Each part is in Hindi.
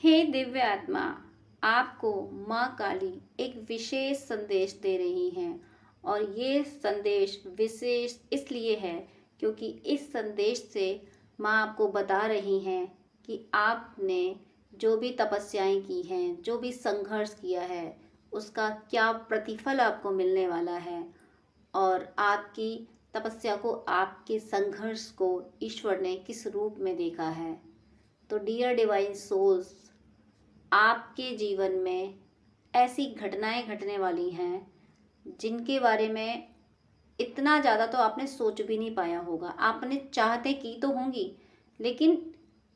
हे दिव्य आत्मा, आपको माँ काली एक विशेष संदेश दे रही हैं और ये संदेश विशेष इसलिए है क्योंकि इस संदेश से माँ आपको बता रही हैं कि आपने जो भी तपस्याएं की हैं, जो भी संघर्ष किया है, उसका क्या प्रतिफल आपको मिलने वाला है और आपकी तपस्या को, आपके संघर्ष को ईश्वर ने किस रूप में देखा है। तो डियर डिवाइन सोल्स, आपके जीवन में ऐसी घटनाएं घटने वाली हैं जिनके बारे में इतना ज़्यादा तो आपने सोच भी नहीं पाया होगा। आपने चाहते की तो होंगी, लेकिन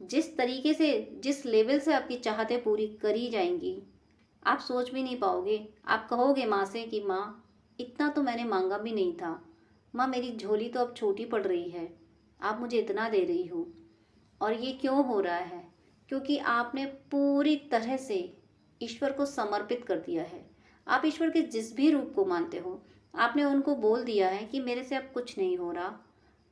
जिस तरीके से, जिस लेवल से आपकी चाहतें पूरी करी जाएंगी, आप सोच भी नहीं पाओगे। आप कहोगे माँ से कि माँ, इतना तो मैंने मांगा भी नहीं था। माँ, मेरी झोली तो अब छोटी पड़ रही है, आप मुझे इतना दे रही हो। और ये क्यों हो रहा है? क्योंकि आपने पूरी तरह से ईश्वर को समर्पित कर दिया है। आप ईश्वर के जिस भी रूप को मानते हो, आपने उनको बोल दिया है कि मेरे से अब कुछ नहीं हो रहा,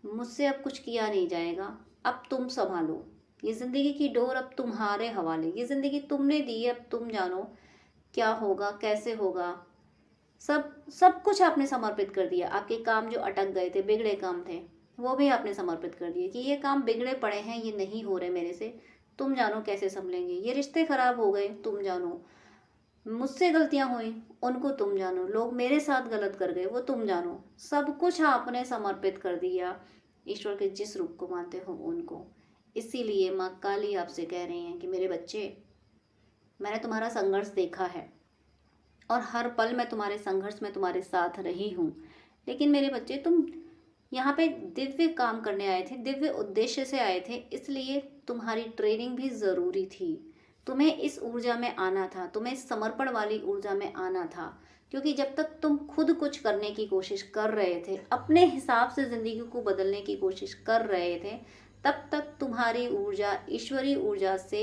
मुझसे अब कुछ किया नहीं जाएगा, अब तुम संभालो। ये ज़िंदगी की डोर अब तुम्हारे हवाले, ये ज़िंदगी तुमने दी है, अब तुम जानो क्या होगा, कैसे होगा। सब सब कुछ आपने समर्पित कर दिया। आपके काम जो अटक गए थे, बिगड़े काम थे, वो भी आपने समर्पित कर दिए कि ये काम बिगड़े पड़े हैं, ये नहीं हो रहे मेरे से, तुम जानो कैसे संभलेंगे। ये रिश्ते खराब हो गए, तुम जानो। मुझसे गलतियां हुई, उनको तुम जानो। लोग मेरे साथ गलत कर गए, वो तुम जानो। सब कुछ आपने समर्पित कर दिया ईश्वर के जिस रूप को मानते हो उनको। इसीलिए माँ काली आपसे कह रही हैं कि मेरे बच्चे, मैंने तुम्हारा संघर्ष देखा है और हर पल मैं तुम्हारे संघर्ष में तुम्हारे साथ रही हूँ। लेकिन मेरे बच्चे, तुम यहाँ पे दिव्य काम करने आए थे, दिव्य उद्देश्य से आए थे, इसलिए तुम्हारी ट्रेनिंग भी ज़रूरी थी। तुम्हें इस ऊर्जा में आना था, तुम्हें इस समर्पण वाली ऊर्जा में आना था। क्योंकि जब तक तुम खुद कुछ करने की कोशिश कर रहे थे, अपने हिसाब से ज़िंदगी को बदलने की कोशिश कर रहे थे, तब तक तुम्हारी ऊर्जा ईश्वरीय ऊर्जा से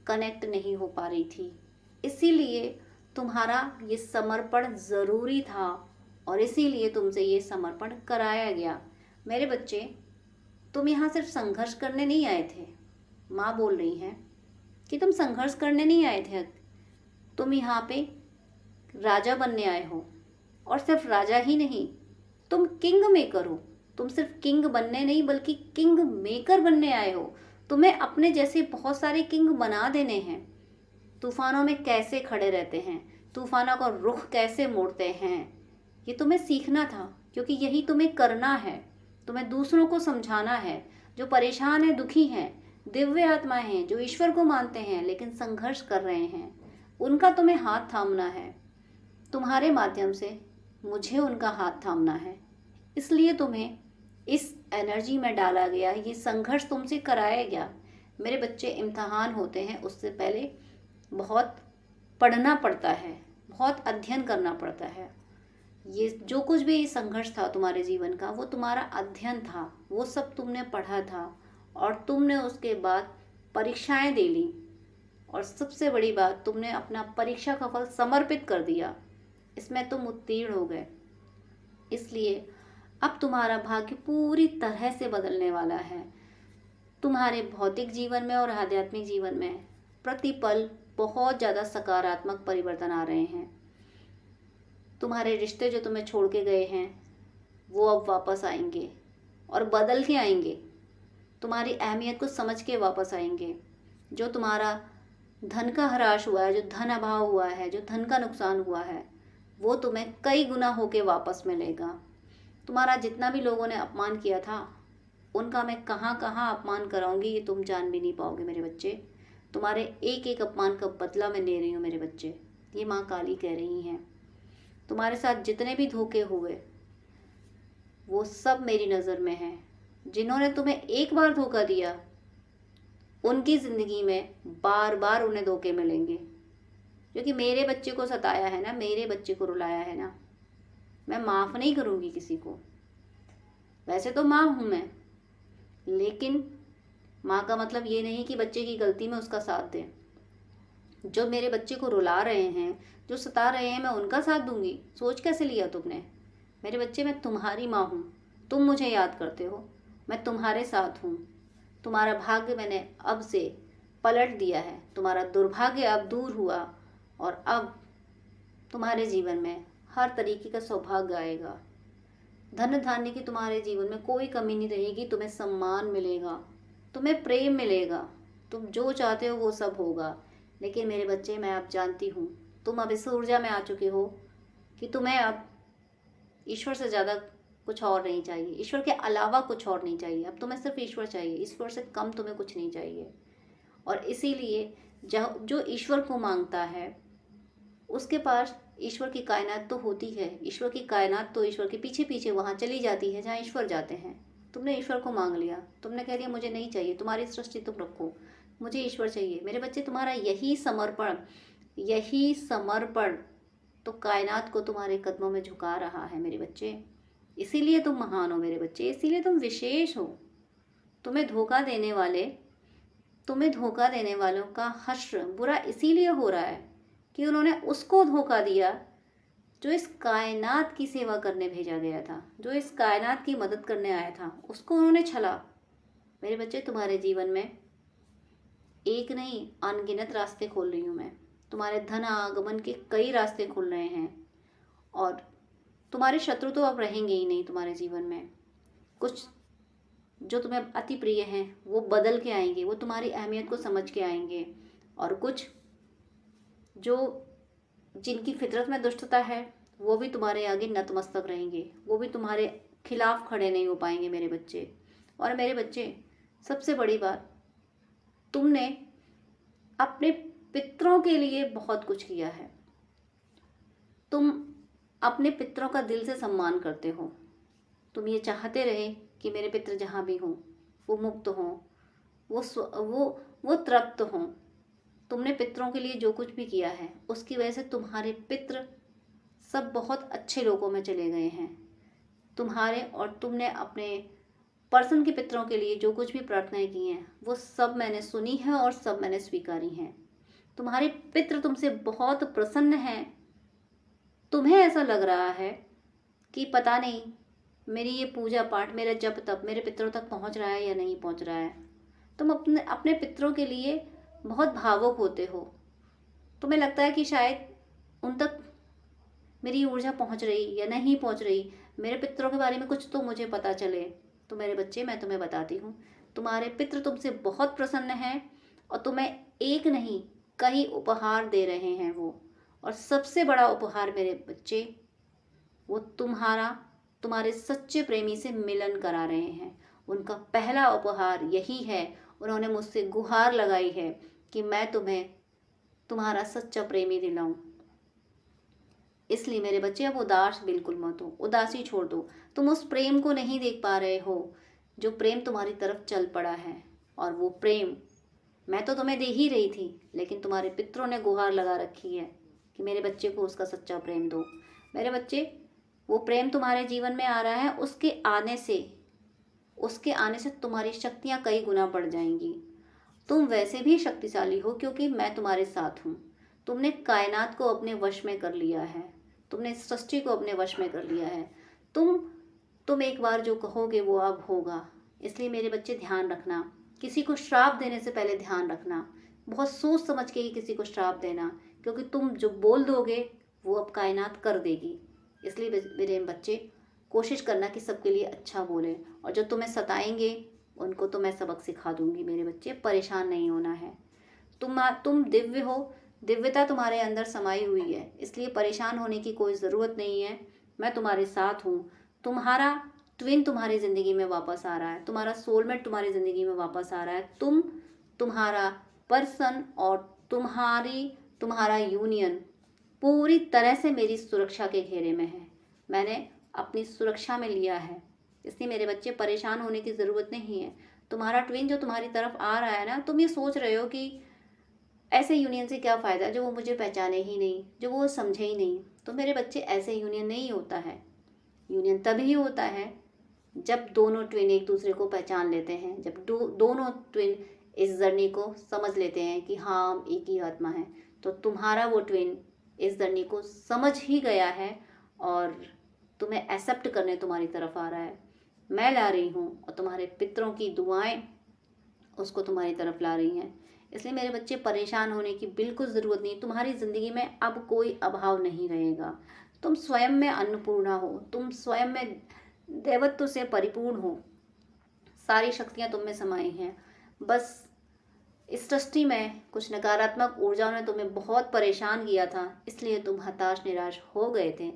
कनेक्ट नहीं हो पा रही थी। इसीलिए तुम्हारा ये समर्पण ज़रूरी था और इसीलिए तुमसे ये समर्पण कराया गया। मेरे बच्चे, तुम यहाँ सिर्फ संघर्ष करने नहीं आए थे। माँ बोल रही हैं कि तुम संघर्ष करने नहीं आए थे, तुम यहाँ पे राजा बनने आए हो। और सिर्फ राजा ही नहीं, तुम किंग मेकर हो। तुम सिर्फ किंग बनने नहीं, बल्कि किंग मेकर बनने आए हो। तुम्हें अपने जैसे बहुत सारे किंग बना देने हैं। तूफानों में कैसे खड़े रहते हैं, तूफानों का रुख कैसे मोड़ते हैं, ये तुम्हें सीखना था। क्योंकि यही तुम्हें करना है। तुम्हें दूसरों को समझाना है। जो परेशान हैं, दुखी हैं, दिव्य आत्माएं हैं, जो ईश्वर को मानते हैं लेकिन संघर्ष कर रहे हैं, उनका तुम्हें हाथ थामना है। तुम्हारे माध्यम से मुझे उनका हाथ थामना है। इसलिए तुम्हें इस एनर्जी में डाला गया, ये संघर्ष तुमसे कराया गया। मेरे बच्चे, इम्तहान होते हैं, उससे पहले बहुत पढ़ना पड़ता है, बहुत अध्ययन करना पड़ता है। ये जो कुछ भी संघर्ष था तुम्हारे जीवन का, वो तुम्हारा अध्ययन था, वो सब तुमने पढ़ा था और तुमने उसके बाद परीक्षाएं दे ली। और सबसे बड़ी बात, तुमने अपना परीक्षा का फल समर्पित कर दिया, इसमें तुम उत्तीर्ण हो गए। इसलिए अब तुम्हारा भाग्य पूरी तरह से बदलने वाला है। तुम्हारे भौतिक जीवन में और आध्यात्मिक जीवन में प्रतिपल बहुत ज़्यादा सकारात्मक परिवर्तन आ रहे हैं। तुम्हारे रिश्ते जो तुम्हें छोड़ के गए हैं, वो अब वापस आएंगे और बदल के आएंगे। तुम्हारी अहमियत को समझ के वापस आएंगे। जो तुम्हारा धन का ह्रास हुआ है, जो धन अभाव हुआ है, जो धन का नुकसान हुआ है, वो तुम्हें कई गुना होके वापस मिलेगा। तुम्हारा जितना भी लोगों ने अपमान किया था, उनका मैं कहाँ कहाँ अपमान कराऊंगी, ये तुम जान भी नहीं पाओगे मेरे बच्चे। तुम्हारे एक एक अपमान का बदला मैं ले रही हूँ मेरे बच्चे, ये माँ काली कह रही हैं। तुम्हारे साथ जितने भी धोखे हुए, वो सब मेरी नज़र में हैं। जिन्होंने तुम्हें एक बार धोखा दिया, उनकी ज़िंदगी में बार बार उन्हें धोखे मिलेंगे। क्योंकि मेरे बच्चे को सताया है ना, मेरे बच्चे को रुलाया है ना, मैं माफ़ नहीं करूँगी किसी को। वैसे तो माँ हूँ मैं, लेकिन माँ का मतलब ये नहीं कि बच्चे की गलती में उसका साथ दें। जो मेरे बच्चे को रुला रहे हैं, जो सता रहे हैं, मैं उनका साथ दूंगी? सोच कैसे लिया तुमने? मेरे बच्चे, मैं तुम्हारी माँ हूँ, तुम मुझे याद करते हो, मैं तुम्हारे साथ हूँ। तुम्हारा भाग्य मैंने अब से पलट दिया है, तुम्हारा दुर्भाग्य अब दूर हुआ और अब तुम्हारे जीवन में हर तरीके का सौभाग्य आएगा। धन धान्य की तुम्हारे जीवन में कोई कमी नहीं रहेगी, तुम्हें सम्मान मिलेगा, तुम्हें प्रेम मिलेगा, तुम जो चाहते हो वो सब होगा। लेकिन मेरे बच्चे, मैं अब जानती हूँ तुम अब इस ऊर्जा में आ चुके हो कि तुम्हें अब ईश्वर से ज़्यादा कुछ और नहीं चाहिए, ईश्वर के अलावा कुछ और नहीं चाहिए। अब तुम्हें सिर्फ ईश्वर चाहिए, ईश्वर से कम तुम्हें कुछ नहीं चाहिए। और इसीलिए जो ईश्वर को मांगता है उसके पास ईश्वर की कायनात तो होती है। ईश्वर की कायनात तो ईश्वर के पीछे पीछे वहाँ चली जाती है जहाँ ईश्वर जाते हैं। तुमने ईश्वर को मांग लिया, तुमने कह दिया मुझे नहीं चाहिए, तुम्हारी सृष्टि तुम रखो, मुझे ईश्वर चाहिए। मेरे बच्चे, तुम्हारा यही समर्पण तो कायनात को तुम्हारे कदमों में झुका रहा है मेरे बच्चे। इसीलिए तुम महान हो मेरे बच्चे, इसीलिए तुम विशेष हो। तुम्हें धोखा देने वालों का हश्र बुरा इसीलिए हो रहा है कि उन्होंने उसको धोखा दिया जो इस कायनात की सेवा करने भेजा गया था, जो इस कायनात की मदद करने आया था, उसको उन्होंने छला। मेरे बच्चे, तुम्हारे जीवन में एक नहीं अनगिनत रास्ते खोल रही हूँ मैं। तुम्हारे धन आगमन के कई रास्ते खुल रहे हैं और तुम्हारे शत्रु तो अब रहेंगे ही नहीं तुम्हारे जीवन में। कुछ जो तुम्हें अति प्रिय हैं वो बदल के आएंगे, वो तुम्हारी अहमियत को समझ के आएंगे। और कुछ जो जिनकी फितरत में दुष्टता है वो भी तुम्हारे आगे नतमस्तक रहेंगे, वो भी तुम्हारे खिलाफ खड़े नहीं हो पाएंगे मेरे बच्चे। और मेरे बच्चे, सबसे बड़ी बात, तुमने अपने पितरों के लिए बहुत कुछ किया है। तुम अपने पितरों का दिल से सम्मान करते हो। तुम ये चाहते रहे कि मेरे पितर जहाँ भी हों वो मुक्त हों, वो तृप्त हों। तुमने पितरों के लिए जो कुछ भी किया है उसकी वजह से तुम्हारे पितर सब बहुत अच्छे लोगों में चले गए हैं। तुमने अपने पर्सन के पितरों के लिए जो कुछ भी प्रार्थनाएं की हैं वो सब मैंने सुनी है और सब मैंने स्वीकारी हैं। तुम्हारे पितर तुमसे बहुत प्रसन्न हैं। तुम्हें ऐसा लग रहा है कि पता नहीं मेरी ये पूजा पाठ, मेरा जप तप मेरे पितरों तक पहुंच रहा है या नहीं पहुंच रहा है। तुम अपने पितरों के लिए बहुत भावुक होते हो। तुम्हें लगता है कि शायद उन तक मेरी ऊर्जा पहुंच रही या नहीं पहुंच रही, मेरे पितरों के बारे में कुछ तो मुझे पता चले। तो मेरे बच्चे, मैं तुम्हें बताती हूँ, तुम्हारे पितर तुमसे बहुत प्रसन्न हैं और तुम्हें एक नहीं कई उपहार दे रहे हैं वो। और सबसे बड़ा उपहार मेरे बच्चे, वो तुम्हारे सच्चे प्रेमी से मिलन करा रहे हैं। उनका पहला उपहार यही है, उन्होंने मुझसे गुहार लगाई है कि मैं तुम्हें तुम्हारा सच्चा प्रेमी दिलाऊं। इसलिए मेरे बच्चे, अब उदास बिल्कुल मत हो, उदासी छोड़ दो। तुम उस प्रेम को नहीं देख पा रहे हो जो प्रेम तुम्हारी तरफ चल पड़ा है। और वो प्रेम मैं तो तुम्हें दे ही रही थी, लेकिन तुम्हारे पितरों ने गुहार लगा रखी है कि मेरे बच्चे को उसका सच्चा प्रेम दो। मेरे बच्चे, वो प्रेम तुम्हारे जीवन में आ रहा है, उसके आने से तुम्हारी शक्तियाँ कई गुना बढ़ जाएंगी। तुम वैसे भी शक्तिशाली हो क्योंकि मैं तुम्हारे साथ हूँ। तुमने कायनात को अपने वश में कर लिया है, तुमने सृष्टि को अपने वश में कर लिया है। तुम एक बार जो कहोगे वो अब होगा। इसलिए मेरे बच्चे, ध्यान रखना, किसी को श्राप देने से पहले ध्यान रखना, बहुत सोच समझ के ही किसी को श्राप देना, क्योंकि तुम जो बोल दोगे वो अब कायनात कर देगी। इसलिए मेरे बच्चे, कोशिश करना कि सबके लिए अच्छा बोले, और जो तुम्हें सताएंगे उनको तो मैं सबक सिखा दूंगी। मेरे बच्चे, परेशान नहीं होना है। तुम दिव्य हो, दिव्यता तुम्हारे अंदर समाई हुई है, इसलिए परेशान होने की कोई ज़रूरत नहीं है। मैं तुम्हारे साथ हूँ। तुम्हारा ट्विन तुम्हारी ज़िंदगी में वापस आ रहा है, तुम्हारा सोलमेट तुम्हारी ज़िंदगी में वापस आ रहा है। तुम्हारा पर्सन और तुम्हारा यूनियन पूरी तरह से मेरी सुरक्षा के घेरे में है। मैंने अपनी सुरक्षा में लिया है, इसलिए मेरे बच्चे, परेशान होने की ज़रूरत नहीं है। तुम्हारा ट्विन जो तुम्हारी तरफ आ रहा है ना, तुम ये सोच रहे हो कि ऐसे यूनियन से क्या फ़ायदा जो वो मुझे पहचाने ही नहीं, जो वो समझे ही नहीं। तो मेरे बच्चे, ऐसे यूनियन नहीं होता है। यूनियन तभी होता है जब दोनों ट्विन एक दूसरे को पहचान लेते हैं, जब दोनों ट्विन इस जर्नी को समझ लेते हैं कि हाँ, हम एक ही आत्मा है। तो तुम्हारा वो ट्विन इस जर्नी को समझ ही गया है और तुम्हें एक्सेप्ट करने तुम्हारी तरफ आ रहा है। मैं ला रही हूँ और तुम्हारे पितरों की दुआएं उसको तुम्हारी तरफ ला रही हैं। इसलिए मेरे बच्चे परेशान होने की बिल्कुल ज़रूरत नहीं। तुम्हारी ज़िंदगी में अब कोई अभाव नहीं रहेगा। तुम स्वयं में अन्नपूर्णा हो, तुम स्वयं में देवत्व से परिपूर्ण हो। सारी शक्तियाँ तुम में समाई हैं। बस इस सृष्टि में कुछ नकारात्मक ऊर्जाओं ने तुम्हें बहुत परेशान किया था, इसलिए तुम हताश निराश हो गए थे।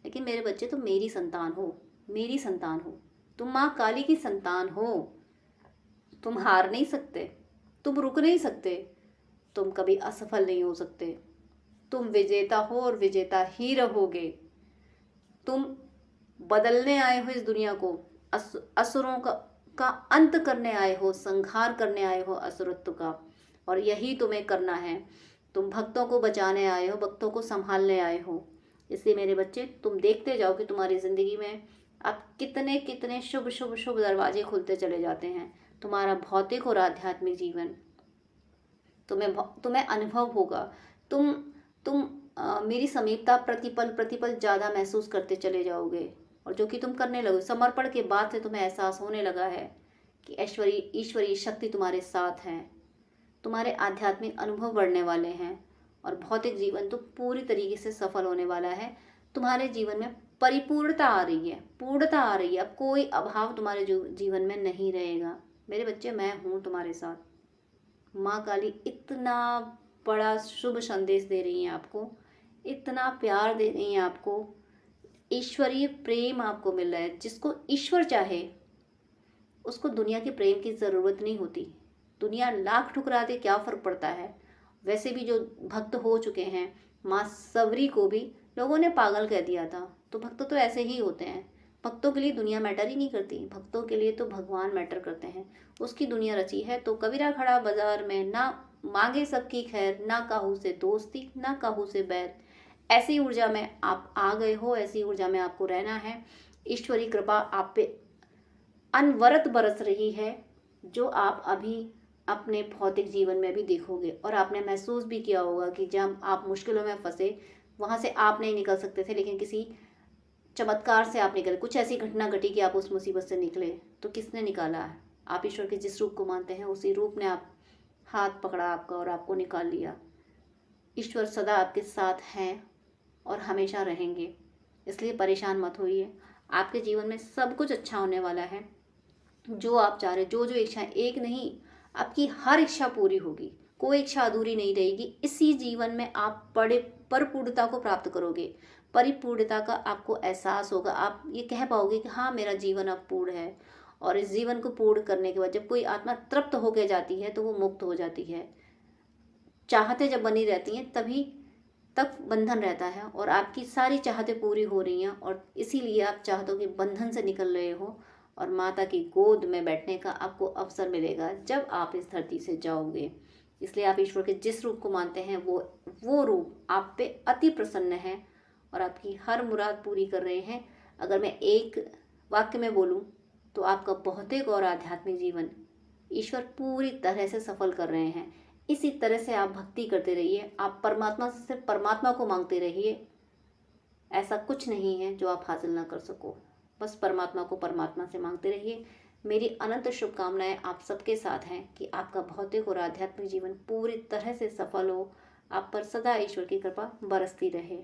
लेकिन मेरे बच्चे, तुम मेरी संतान हो, मेरी संतान हो। तुम माँ काली की संतान हो। तुम हार नहीं सकते, तुम रुक नहीं सकते, तुम कभी असफल नहीं हो सकते। तुम विजेता हो और विजेता ही रहोगे। तुम बदलने आए हो इस दुनिया को, असुरों का अंत करने आए हो, संहार करने आए हो असुरत्व का, और यही तुम्हें करना है। तुम भक्तों को बचाने आए हो, भक्तों को संभालने आए हो। इसलिए मेरे बच्चे, तुम देखते जाओ कि तुम्हारी ज़िंदगी में अब कितने कितने शुभ शुभ शुभ दरवाजे खुलते चले जाते हैं। तुम्हारा भौतिक और आध्यात्मिक जीवन तुम्हें अनुभव होगा। तुम मेरी समीपता प्रतिपल प्रतिपल ज़्यादा महसूस करते चले जाओगे, और जो कि तुम करने लगो। समर्पण के बाद से तुम्हें एहसास होने लगा है कि ईश्वरीय शक्ति तुम्हारे साथ है। तुम्हारे आध्यात्मिक अनुभव बढ़ने वाले हैं, और भौतिक जीवन तो पूरी तरीके से सफल होने वाला है। तुम्हारे जीवन में परिपूर्णता आ रही है, पूर्णता आ रही है। अब कोई अभाव तुम्हारे जीवन में नहीं रहेगा। मेरे बच्चे, मैं हूँ तुम्हारे साथ। माँ काली इतना बड़ा शुभ संदेश दे रही हैं आपको, इतना प्यार दे रही हैं आपको। ईश्वरीय प्रेम आपको मिल रहा है। जिसको ईश्वर चाहे उसको दुनिया के प्रेम की ज़रूरत नहीं होती। दुनिया लाख ठुकरा दे, क्या फ़र्क पड़ता है। वैसे भी जो भक्त हो चुके हैं, माँ सबरी को भी लोगों ने पागल कह दिया था। तो भक्त तो ऐसे ही होते हैं। भक्तों के लिए दुनिया मैटर ही नहीं करती, भक्तों के लिए तो भगवान मैटर करते हैं। उसकी दुनिया रची है। तो कबीरा खड़ा बाजार में, ना मांगे सबकी खैर, ना काहू से दोस्ती, ना काहू से बैर। ऐसी ऊर्जा में आप आ गए हो, ऐसी ऊर्जा में आपको रहना है। ईश्वरी कृपा आप पे अनवरत बरस रही है, जो आप अभी अपने भौतिक जीवन में भी देखोगे। और आपने महसूस भी किया होगा कि जब आप मुश्किलों में फंसे, वहाँ से आप नहीं निकल सकते थे, लेकिन किसी चमत्कार से आप निकले। कुछ ऐसी घटना घटी कि आप उस मुसीबत से निकले। तो किसने निकाला है? आप ईश्वर के जिस रूप को मानते हैं, उसी रूप ने आप हाथ पकड़ा आपका और आपको निकाल लिया। ईश्वर सदा आपके साथ हैं और हमेशा रहेंगे। इसलिए परेशान मत होइए। आपके जीवन में सब कुछ अच्छा होने वाला है। जो आप चाह रहे, जो जो इच्छाएं, एक नहीं, आपकी हर इच्छा पूरी होगी। कोई इच्छा अधूरी नहीं रहेगी। इसी जीवन में आप बड़े परिपूर्णता को प्राप्त करोगे। परिपूर्णता का आपको एहसास होगा। आप ये कह पाओगे कि हाँ, मेरा जीवन अब पूर्ण है। और इस जीवन को पूर्ण करने के बाद जब कोई आत्मा तृप्त होकर जाती है तो वो मुक्त हो जाती है। चाहते जब बनी रहती हैं तभी तक बंधन रहता है, और आपकी सारी चाहतें पूरी हो रही हैं, और इसीलिए आप चाहतों के बंधन से निकल रहे हो। और माता की गोद में बैठने का आपको अवसर मिलेगा जब आप इस धरती से जाओगे। इसलिए आप ईश्वर के जिस रूप को मानते हैं, वो रूप आप पे अति प्रसन्न है और आपकी हर मुराद पूरी कर रहे हैं। अगर मैं एक वाक्य में बोलूं तो आपका भौतिक और आध्यात्मिक जीवन ईश्वर पूरी तरह से सफल कर रहे हैं। इसी तरह से आप भक्ति करते रहिए। आप परमात्मा से सिर्फ परमात्मा को मांगते रहिए। ऐसा कुछ नहीं है जो आप हासिल ना कर सको। बस परमात्मा को परमात्मा से मांगते रहिए। मेरी अनंत शुभकामनाएं आप सबके साथ हैं कि आपका भौतिक और आध्यात्मिक जीवन पूरी तरह से सफल हो। आप पर सदा ईश्वर की कृपा बरसती रहे।